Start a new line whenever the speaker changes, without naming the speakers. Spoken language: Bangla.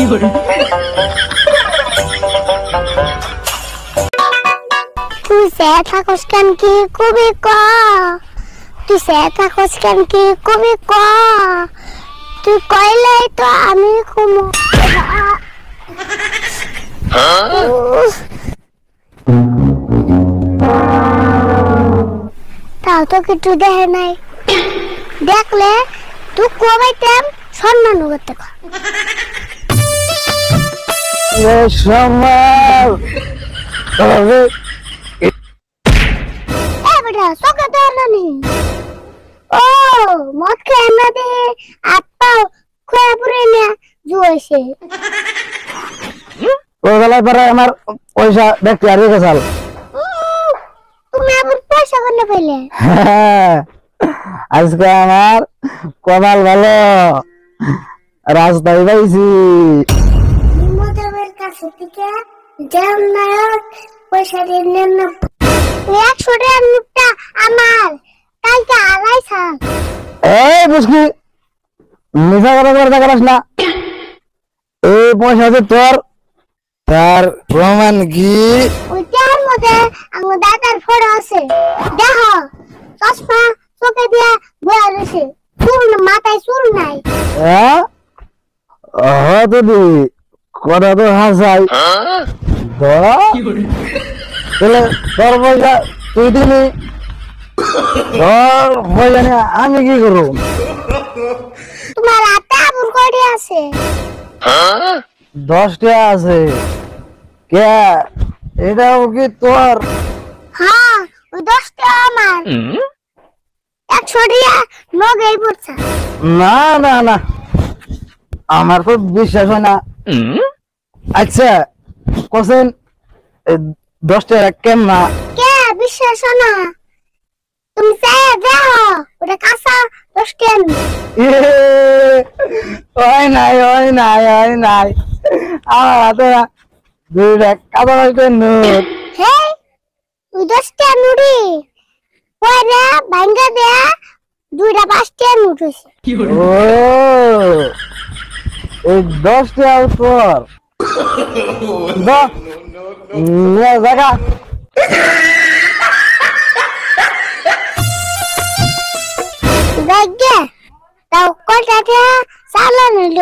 তুই স্যার থাকস কেন কি কবি ক তুই স্যার থাকস কেন কি কবি ক তুই কইলে তো আমি ঘুমো তাও তো কিছু দেখে নাই দেখলে তুই কবাইতাম সম্মান করতে
সম্মান
চোখে তো নানি ও মদ খেয়ে না দে আত্মাও খোয়া পুরে না জুয়েছে
ওই বেলায় পরে আমার পয়সা দেখতে হারিয়ে গেছাল।
তুমি আবার পয়সা কোনে পেলে?
আজকে আমার কপাল ভালো, রাস্তায় পাইছি।
মধুবের কাছে থেকে জামনায়ক পয়সা দিয়ে নেন না। 100 টাকার নোটটা আমার কালকে আড়াইশো।
এই বুঝকি মিশা কথা করে দেখাস না। এই পয়সা যে তোর, তার প্রমাণ কি?
ওইটার মধ্যে আমার দাদার ফটো আছে, দেখো চশমা চোখে দিয়ে বয়া রয়েছে, চুল মাথায় চুল নাই।
হ্যাঁ দিদি কথা তো হাসাই তাহলে তোর পয়সা তুই দিলি, তোর পয়সা নিয়ে আমি কি করবো?
তোমার হাতে আবুর কয়টি আছে?
10 টাকা আছে। কে এটাও কি তোর?
হ্যাঁ ওই 10 টাকা আমার। 100 টাকা নগেই পড়ছে।
না না না, আমার তো বিশ্বাস হয় না। আচ্ছা কোসেন 10 টাকা কেমন?
কে বিশ্বাস না? তুমি চাই দেখো ওটা কাঁচা 10 টাকা।
ওই নাই আমার হাতে 2 টাকা কাঁচা 10 টাকা নোট।
হে ওই 10 টাকা নুড়ি পরে ভাঙ্গা দেয়া 2টা 5 টাকা নোট হইছে।
ও এই 10 টাকা তোর জায়গা
দেখে তাও কয়টা টাকা চালানো নিল।